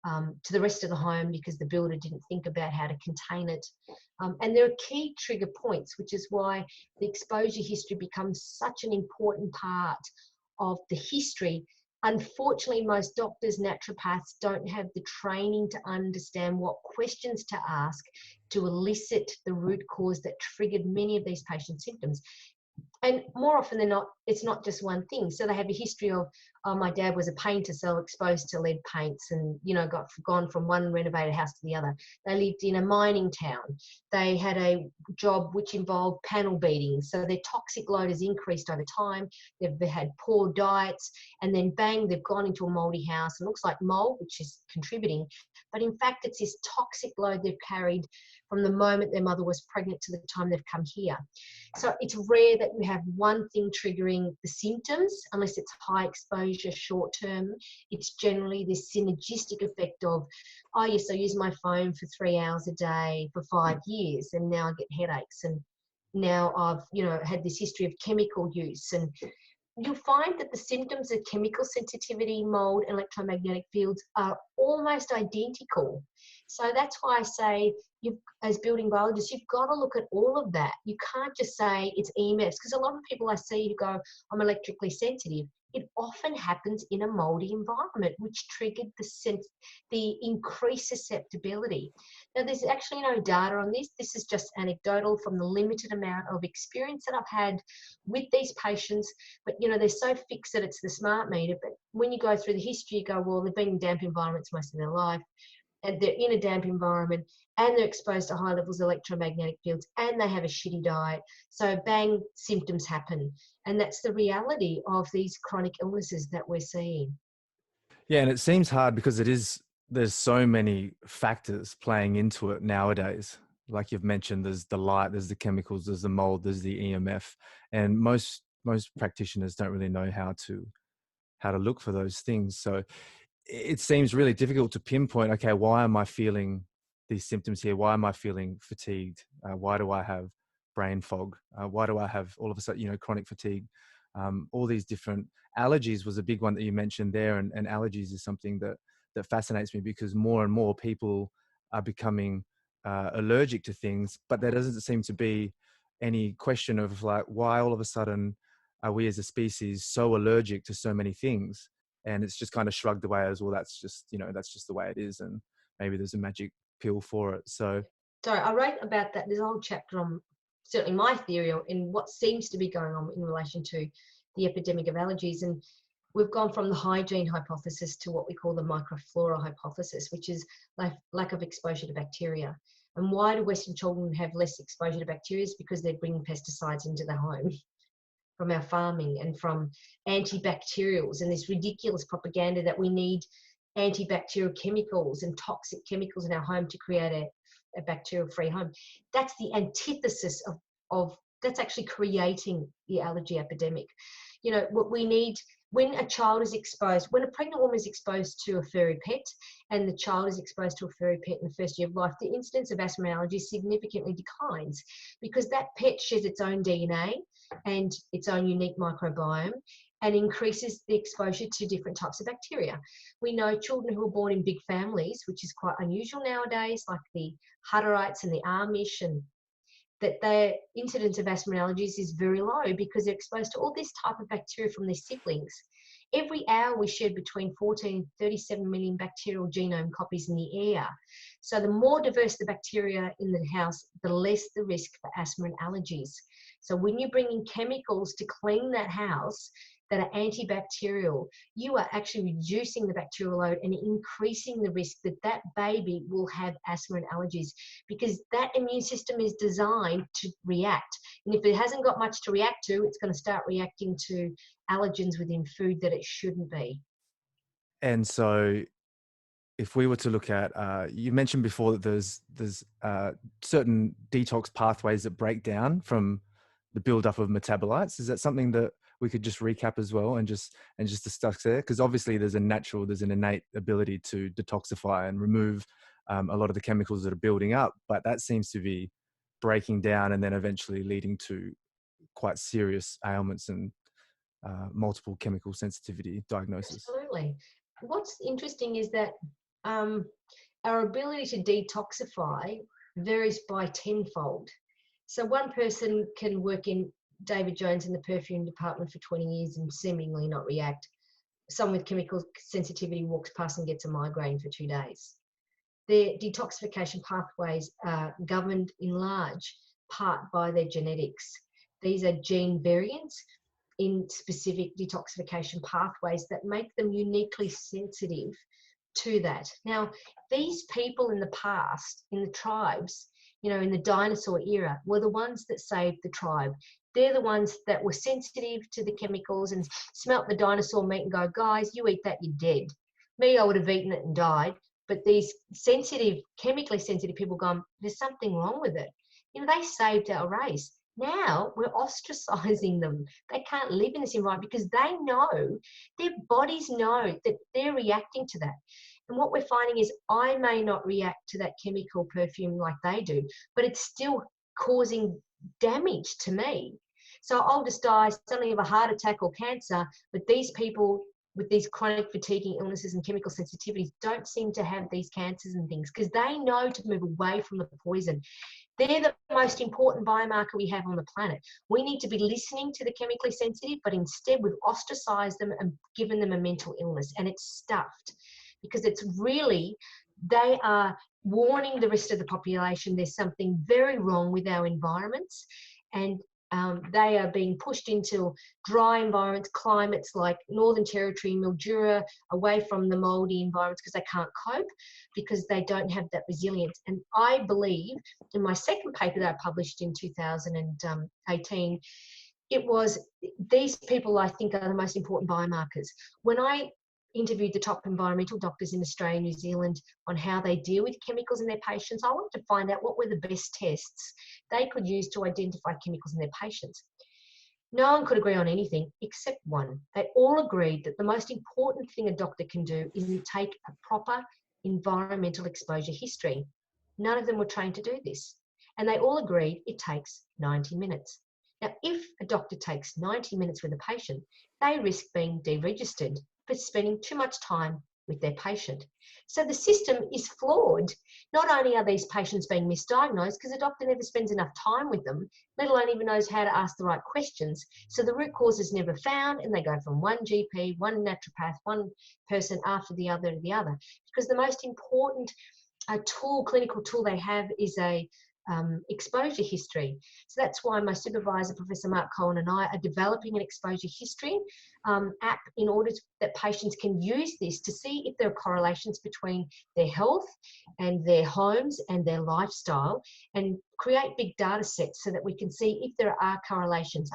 to the rest of the home because the builder didn't think about how to contain it. And there are key trigger points, which is why the exposure history becomes such an important part of the history. Unfortunately, most doctors, naturopaths don't have the training to understand what questions to ask to elicit the root cause that triggered many of these patients' symptoms. And more often than not, it's not just one thing. So they have a history of, oh, my dad was a painter, so exposed to lead paints and, gone from one renovated house to the other. They lived in a mining town. They had a job which involved panel beating. So their toxic load has increased over time. They've had poor diets, and then bang, they've gone into a moldy house. It looks like mold, which is contributing. But in fact, it's this toxic load they've carried from the moment their mother was pregnant to the time they've come here. So it's rare that you have one thing triggering the symptoms, unless it's high exposure short term. It's generally this synergistic effect of, oh yes, I use my phone for 3 hours a day for 5 years, and now I get headaches, and now I've had this history of chemical use. And you'll find that the symptoms of chemical sensitivity, mold, electromagnetic fields are almost identical. So that's why I say, as building biologists, you've got to look at all of that. You can't just say it's EMFs, because a lot of people I see who go, I'm electrically sensitive. It often happens in a moldy environment, which triggered the increased susceptibility. Now, there's actually no data on this. This is just anecdotal from the limited amount of experience that I've had with these patients. But, they're so fixed that it's the smart meter. But when you go through the history, you go, well, they've been in damp environments most of their life, and they're in a damp environment, and they're exposed to high levels of electromagnetic fields, and they have a shitty diet. So bang, symptoms happen. And that's the reality of these chronic illnesses that we're seeing. Yeah, and it seems hard because there's so many factors playing into it nowadays. Like you've mentioned, there's the light, there's the chemicals, there's the mold, there's the EMF, and most practitioners don't really know how to look for those things. So it seems really difficult to pinpoint, okay, why am I feeling these symptoms here? Why am I feeling fatigued? Why do I have brain fog? Why do I have all of a sudden, chronic fatigue? All these different allergies was a big one that you mentioned there. And allergies is something that fascinates me, because more and more people are becoming allergic to things, but there doesn't seem to be any question of like, why all of a sudden are we as a species so allergic to so many things? And it's just kind of shrugged away as, well, that's just the way it is, and maybe there's a magic pill for it. So I wrote about that. There's a whole chapter on certainly my theory in what seems to be going on in relation to the epidemic of allergies. And we've gone from the hygiene hypothesis to what we call the microflora hypothesis, which is lack of exposure to bacteria. And why do Western children have less exposure to bacteria? Is because they're bringing pesticides into the home from our farming and from antibacterials, and this ridiculous propaganda that we need antibacterial chemicals and toxic chemicals in our home to create a bacterial-free home. That's the antithesis of that's actually creating the allergy epidemic. What we need when a child is exposed, when a pregnant woman is exposed to a furry pet, and the child is exposed to a furry pet in the first year of life, the incidence of asthma and allergies significantly declines, because that pet shares its own DNA and its own unique microbiome, and increases the exposure to different types of bacteria. We know children who are born in big families, which is quite unusual nowadays, like the Hutterites and the Amish, and that their incidence of asthma and allergies is very low because they're exposed to all this type of bacteria from their siblings. Every hour we shed between 14 and 37 million bacterial genome copies in the air. So the more diverse the bacteria in the house, the less the risk for asthma and allergies. So when you bring in chemicals to clean that house that are antibacterial, you are actually reducing the bacterial load and increasing the risk that that baby will have asthma and allergies, because that immune system is designed to react. And if it hasn't got much to react to, it's going to start reacting to allergens within food that it shouldn't be. And so if we were to look at, you mentioned before that there's certain detox pathways that break down from the buildup of metabolites. Is that something that we could just recap as well and just discuss there? Because obviously there's an innate ability to detoxify and remove a lot of the chemicals that are building up, but that seems to be breaking down and then eventually leading to quite serious ailments and multiple chemical sensitivity diagnosis. Absolutely. What's interesting is that our ability to detoxify varies by tenfold. So one person can work in David Jones in the perfume department for 20 years and seemingly not react. Someone with chemical sensitivity walks past and gets a migraine for 2 days. Their detoxification pathways are governed in large part by their genetics. These are gene variants in specific detoxification pathways that make them uniquely sensitive to that. Now, these people in the past, in the tribes, in the dinosaur era, were the ones that saved the tribe. They're the ones that were sensitive to the chemicals and smelt the dinosaur meat and go, guys, you eat that, you're dead. Me, I would have eaten it and died. But these chemically sensitive people going, there's something wrong with it. They saved our race. Now we're ostracizing them. They can't live in this environment because they know, their bodies know that they're reacting to that. And what we're finding is I may not react to that chemical perfume like they do, but it's still causing damage to me. So I'll just die suddenly of a heart attack or cancer, but these people with these chronic fatiguing illnesses and chemical sensitivities don't seem to have these cancers and things because they know to move away from the poison. They're the most important biomarker we have on the planet. We need to be listening to the chemically sensitive, but instead we've ostracized them and given them a mental illness, and it's stuffed because it's really, they are warning the rest of the population there's something very wrong with our environments, and they are being pushed into dry environments, climates like Northern Territory, Mildura, away from the mouldy environments because they can't cope, because they don't have that resilience. And I believe in my second paper that I published in 2018, it was these people I think are the most important biomarkers. When I interviewed the top environmental doctors in Australia and New Zealand on how they deal with chemicals in their patients, I wanted to find out what were the best tests they could use to identify chemicals in their patients. No one could agree on anything except one. They all agreed that the most important thing a doctor can do is take a proper environmental exposure history. None of them were trained to do this. And they all agreed it takes 90 minutes. Now, if a doctor takes 90 minutes with a patient, they risk being deregistered for spending too much time with their patient. So the system is flawed. Not only are these patients being misdiagnosed because the doctor never spends enough time with them, let alone even knows how to ask the right questions. So the root cause is never found, and they go from one GP, one naturopath, one person after the other to the other. Because the most important clinical tool they have is a exposure history. So that's why my supervisor, Professor Mark Cohen, and I are developing an exposure history app in order that patients can use this to see if there are correlations between their health and their homes and their lifestyle, and create big data sets so that we can see if there are correlations.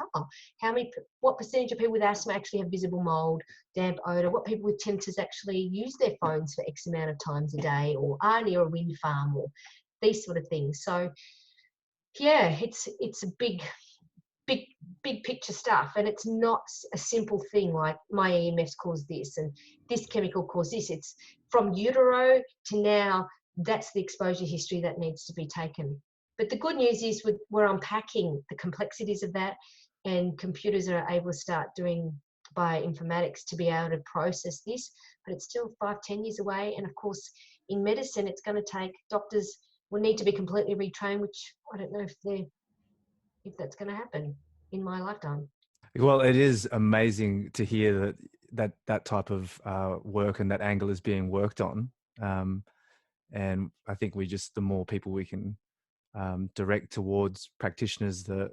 What percentage of people with asthma actually have visible mold, damp odor? What people with tinnitus actually use their phones for X amount of times a day, or are near a wind farm, or these sort of things. So yeah, it's a big picture stuff, and it's not a simple thing like my EMFs cause this and this chemical cause this. It's from utero to now. That's the exposure history that needs to be taken. But the good news is we're unpacking the complexities of that, and computers are able to start doing bioinformatics to be able to process this, but it's still 5-10 years away. And of course in medicine it's going to take, doctors will need to be completely retrained, which I don't know if they're if that's going to happen in my lifetime. Well, it is amazing to hear that type of work and that angle is being worked on. And I think the more people we can direct towards practitioners that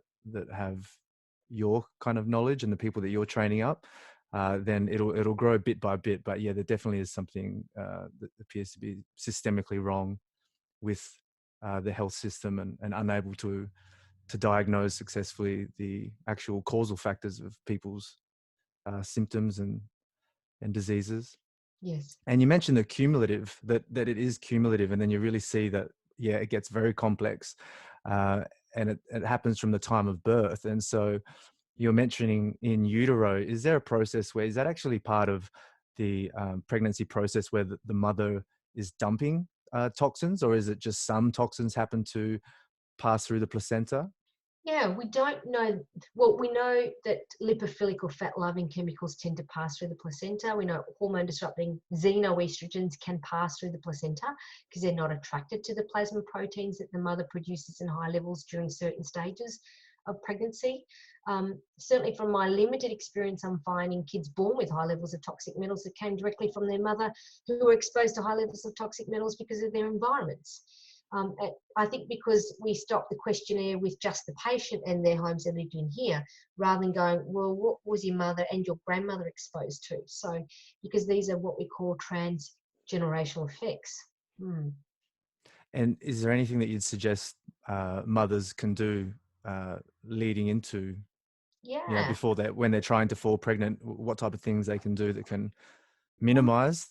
have your kind of knowledge and the people that you're training up, then it'll grow bit by bit. But yeah, there definitely is something that appears to be systemically wrong with the health system, and unable to diagnose successfully the actual causal factors of people's symptoms and diseases. Yes. And you mentioned the cumulative, that it is cumulative, and then you really see that, yeah, it gets very complex, and it happens from the time of birth. And so you're mentioning in utero, is there a process where, is that actually part of the pregnancy process where the mother is dumping toxins, or is it just some toxins happen to pass through the placenta? Yeah, we don't know. Well, we know that lipophilic or fat-loving chemicals tend to pass through the placenta. We know hormone-disrupting xenoestrogens can pass through the placenta because they're not attracted to the plasma proteins that the mother produces in high levels during certain stages of pregnancy. Certainly from my limited experience, I'm finding kids born with high levels of toxic metals that came directly from their mother who were exposed to high levels of toxic metals because of their environments. I think because we stopped the questionnaire with just the patient and their homes they lived in here, rather than going, well, what was your mother and your grandmother exposed to? So, because these are what we call transgenerational effects. And is there anything that you'd suggest mothers can do leading into, Yeah. before that, when they're trying to fall pregnant, what type of things they can do that can minimize?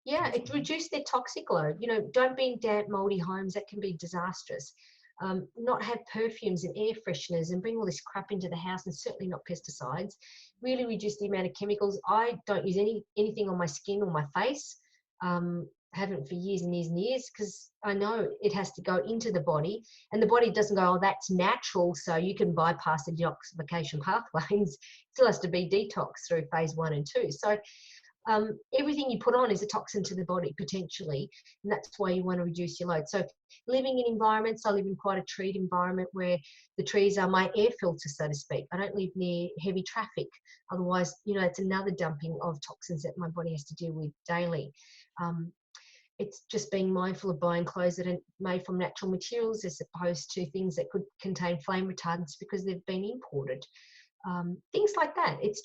Yeah, it reduced their toxic load. Don't be in damp, moldy homes. That can be disastrous. Not have perfumes and air fresheners and bring all this crap into the house, and certainly not pesticides. Really reduce the amount of chemicals. I don't use anything on my skin or my face. Haven't for years and years and years, because I know it has to go into the body, and the body doesn't go, oh, that's natural, so you can bypass the detoxification pathways. It still has to be detoxed through phase 1 and 2. So everything you put on is a toxin to the body potentially, and that's why you want to reduce your load. So living in environments, I live in quite a treed environment where the trees are my air filter, so to speak. I don't live near heavy traffic, otherwise it's another dumping of toxins that my body has to deal with daily. It's just being mindful of buying clothes that are made from natural materials as opposed to things that could contain flame retardants because they've been imported. Things like that. It's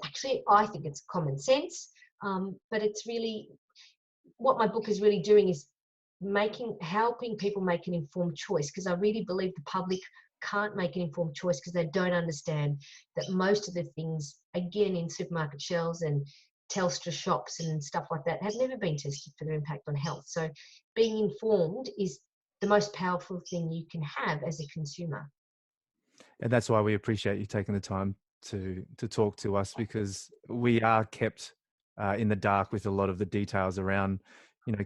actually, I think it's common sense, but it's really what my book is really doing is helping people make an informed choice, because I really believe the public can't make an informed choice because they don't understand that most of the things, again, in supermarket shelves and Telstra shops and stuff like that, have never been tested for their impact on health. So being informed is the most powerful thing you can have as a consumer. And that's why we appreciate you taking the time to talk to us, because we are kept in the dark with a lot of the details around,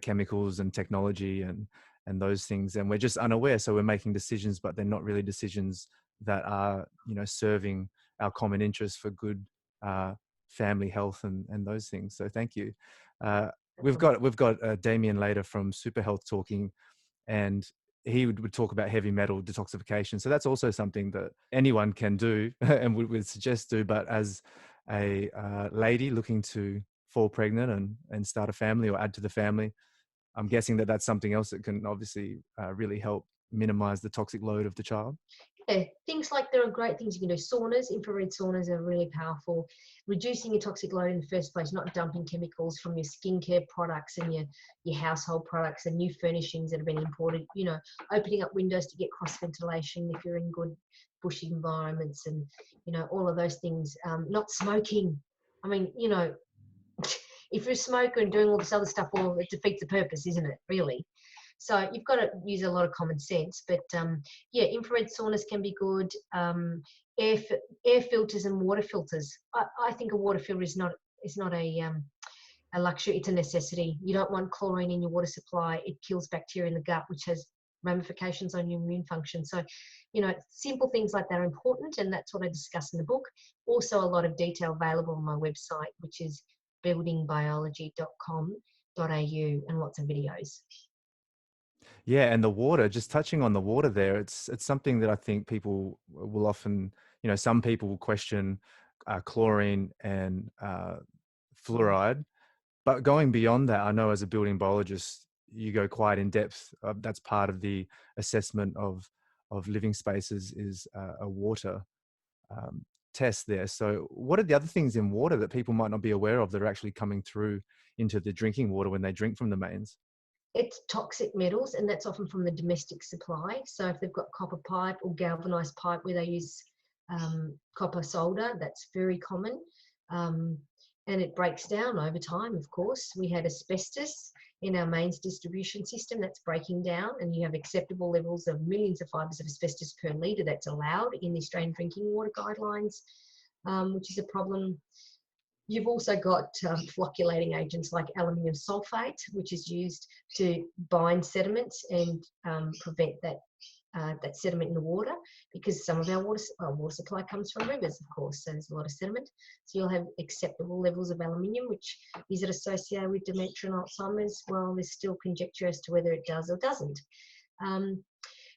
chemicals and technology and those things, and we're just unaware. So we're making decisions, but they're not really decisions that are, serving our common interests for good family health and those things. So thank you. We've got Damien later from Super Health talking, and he would talk about heavy metal detoxification. So that's also something that anyone can do and would suggest do. But as a lady looking to fall pregnant and start a family or add to the family, I'm guessing that that's something else that can obviously really help minimize the toxic load of the child. Yeah, things like there are great things you can do. Saunas, infrared saunas are really powerful. Reducing your toxic load in the first place, not dumping chemicals from your skincare products and your household products and new furnishings that have been imported. Opening up windows to get cross ventilation if you're in good bushy environments, and all of those things. Not smoking. I mean, if you're a smoker and doing all this other stuff, well, it defeats the purpose, isn't it? Really. So you've got to use a lot of common sense. But yeah, infrared saunas can be good. Air filters and water filters. I think a water filter is not a luxury. It's a necessity. You don't want chlorine in your water supply. It kills bacteria in the gut, which has ramifications on your immune function. So, simple things like that are important, and that's what I discuss in the book. Also, a lot of detail available on my website, which is buildingbiology.com.au, and lots of videos. Yeah, and the water, just touching on the water there, it's something that I think people will often, some people will question chlorine and Mm. fluoride. But going beyond that, I know as a building biologist, you go quite in depth. That's part of the assessment of living spaces is a water um, test there. So, what are the other things in water that people might not be aware of that are actually coming through into the drinking water when they drink from the mains? It's toxic metals, and that's often from the domestic supply. So if they've got copper pipe or galvanized pipe where they use copper solder, that's very common. Um, and it breaks down over time, of course. We had asbestos in our mains distribution system that's breaking down, and you have acceptable levels of millions of fibres of asbestos per litre that's allowed in the Australian drinking water guidelines, which is a problem. You've also got flocculating agents like aluminium sulfate, which is used to bind sediments and prevent that sediment in the water, because some of our water supply comes from rivers, of course, so there's a lot of sediment. So you'll have acceptable levels of aluminium, which is it associated with dementia and Alzheimer's? Well, there's still conjecture as to whether it does or doesn't.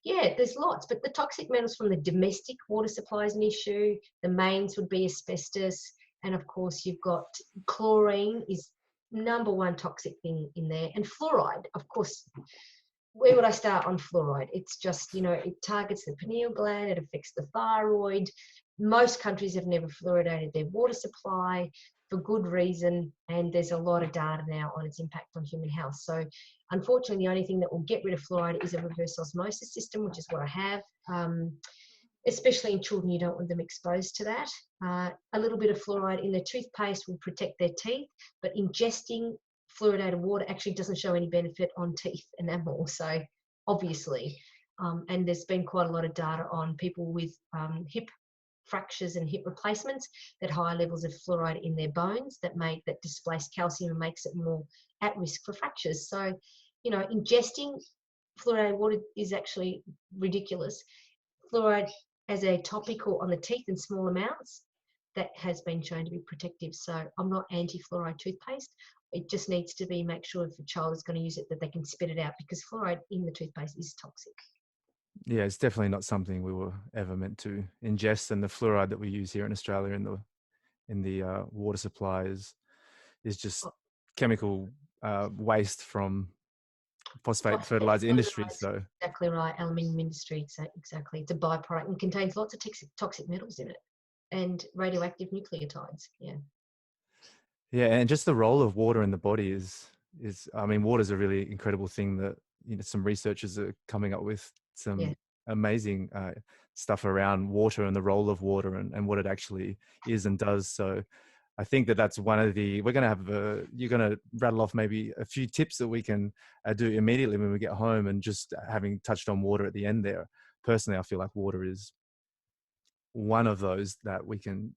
Yeah, there's lots, but the toxic metals from the domestic water supply is an issue. The mains would be asbestos. And of course, you've got chlorine is number one toxic thing in there. And fluoride, of course, where would I start on fluoride? It's just, it targets the pineal gland, it affects the thyroid. Most countries have never fluoridated their water supply for good reason, and there's a lot of data now on its impact on human health. So unfortunately, the only thing that will get rid of fluoride is a reverse osmosis system, which is what I have. Especially in children, you don't want them exposed to that. A little bit of fluoride in their toothpaste will protect their teeth, but ingesting fluoridated water actually doesn't show any benefit on teeth enamel. So obviously, and there's been quite a lot of data on people with hip fractures and hip replacements that higher levels of fluoride in their bones that displace calcium and makes it more at risk for fractures. So, ingesting fluoridated water is actually ridiculous. Fluoride as a topical on the teeth in small amounts, that has been shown to be protective. So I'm not anti-fluoride toothpaste. It just needs to be make sure if a child is going to use it that they can spit it out, because fluoride in the toothpaste is toxic. Yeah, it's definitely not something we were ever meant to ingest, and the fluoride that we use here in Australia in the water supply is just Oh, chemical waste from phosphate fertilizer industry. phosphate, So exactly right. Aluminium industry, exactly. It's a byproduct and contains lots of toxic metals in it and radioactive nucleotides. Yeah. yeah, and just the role of water in the body is I mean, water is a really incredible thing that some researchers are coming up with Yeah. some amazing stuff around water and the role of water and what it actually is and does. So I think that's one of we're going to have, you're going to rattle off maybe a few tips that we can do immediately when we get home. And just having touched on water at the end there, personally, I feel like water is one of those that we can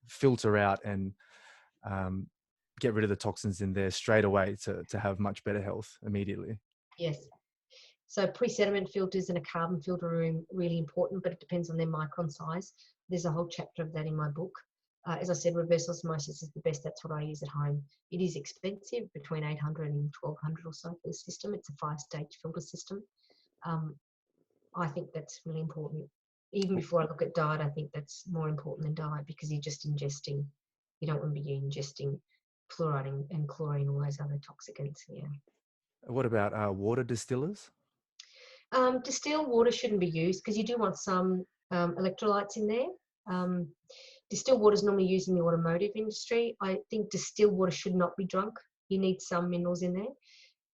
filter out and um, get rid of the toxins in there straight away to have much better health immediately. Yes. So pre-sediment filters and a carbon filter are really important, but it depends on their micron size. There's a whole chapter of that in my book. As I said, reverse osmosis is the best. That's what I use at home. It is expensive, between 800 and 1200 or so for the system. It's a 5-stage filter system. I think that's really important. Even before I look at diet, I think that's more important than diet, because you're just ingesting. You don't want to be ingesting fluoride and chlorine, all those other toxicants. Yeah. What about water distillers? Distilled water shouldn't be used because you do want some electrolytes in there. Um, distilled water is normally used in the automotive industry. I think distilled water should not be drunk. You need some minerals in there.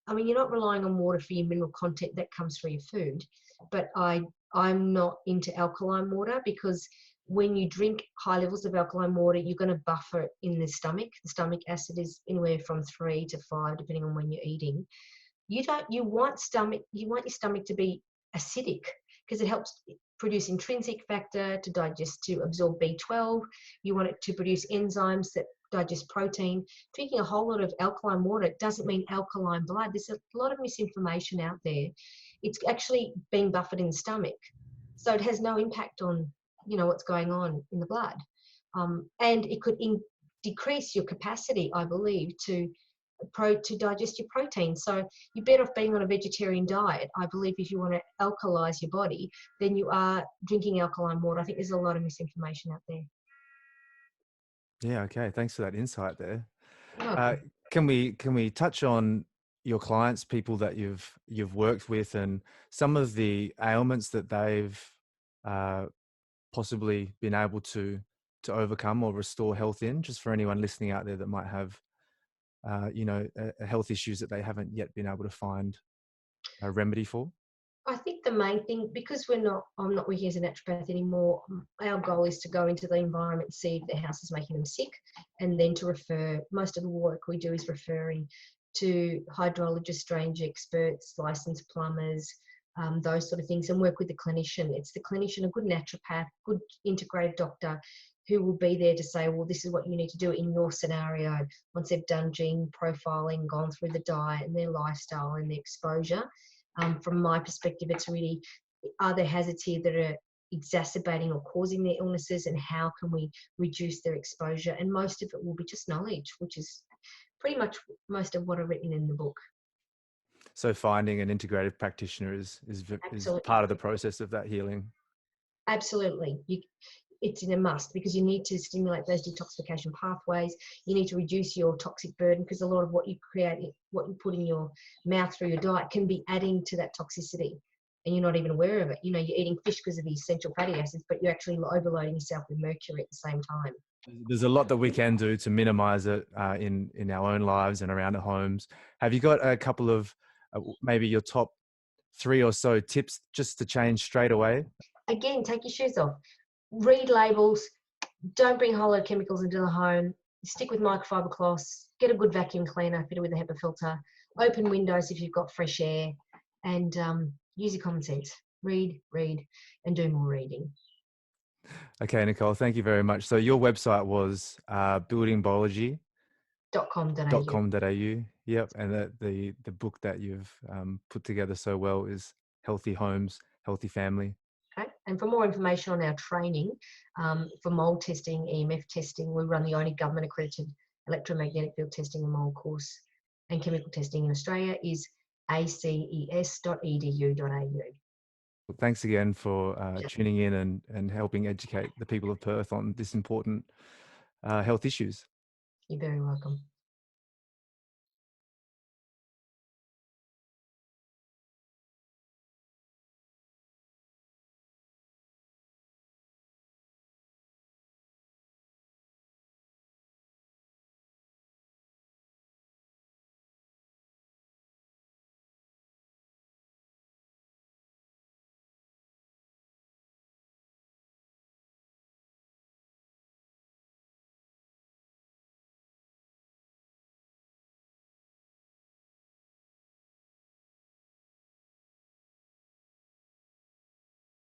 I mean, you're not relying on water for your mineral content that comes from your food, but I'm not into alkaline water, because when you drink high levels of alkaline water, you're going to buffer it in the stomach. The stomach acid is anywhere from 3 to 5, depending on when you're eating. You want your stomach to be acidic, because it helps produce intrinsic factor to digest, to absorb B12. You want it to produce enzymes that digest protein. Drinking a whole lot of alkaline water doesn't mean alkaline blood. There's a lot of misinformation out there. It's actually being buffered in the stomach, so it has no impact on what's going on in the blood, and it could decrease your capacity, I believe, to to digest your protein. So you're better off being on a vegetarian diet. I believe if you want to alkalize your body, then you are drinking alkaline water. I think there's a lot of misinformation out there. Yeah, okay. Thanks for that insight there. You're welcome. Can we touch on your clients, people that you've worked with, and some of the ailments that they've uh, possibly been able to overcome or restore health in, just for anyone listening out there that might have health issues that they haven't yet been able to find a remedy for? I think the main thing, because I'm not working as a naturopath anymore, our goal is to go into the environment and see if their house is making them sick, and then to refer. Most of the work we do is referring to hydrologists, drainage experts, licensed plumbers, those sort of things, and work with the clinician. It's the clinician, a good naturopath, good integrated doctor, who will be there to say, well, this is what you need to do in your scenario. Once they've done gene profiling, gone through the diet and their lifestyle and the exposure. From my perspective, it's really, are there hazards here that are exacerbating or causing their illnesses, and how can we reduce their exposure? And most of it will be just knowledge, which is pretty much most of what I've written in the book. So finding an integrative practitioner is Absolutely. part of the process of that healing. Absolutely. It's in a must, because you need to stimulate those detoxification pathways. You need to reduce your toxic burden, because a lot of what you create, what you put in your mouth through your diet, can be adding to that toxicity, and you're not even aware of it. You know, you're eating fish because of the essential fatty acids, but you're actually overloading yourself with mercury at the same time. There's a lot that we can do to minimize it in our own lives and around our homes. Have you got a couple of maybe your top 3 or so tips just to change straight away? Again, take your shoes off. Read labels. Don't bring whole load of chemicals into the home. Stick with microfiber cloths. Get a good vacuum cleaner fitted with a HEPA filter. Open windows if you've got fresh air, and use your common sense. Read, and do more reading. Okay, Nicole, thank you very much. So your website was buildingbiology.com.au. .com.au. Yep, and the book that you've put together so well is Healthy Homes, Healthy Family. Okay. And for more information on our training, for mold testing, EMF testing, we run the only government accredited electromagnetic field testing and mold course, and chemical testing in Australia is aces.edu.au. Well, thanks again for tuning in and helping educate the people of Perth on this important health issues. You're very welcome.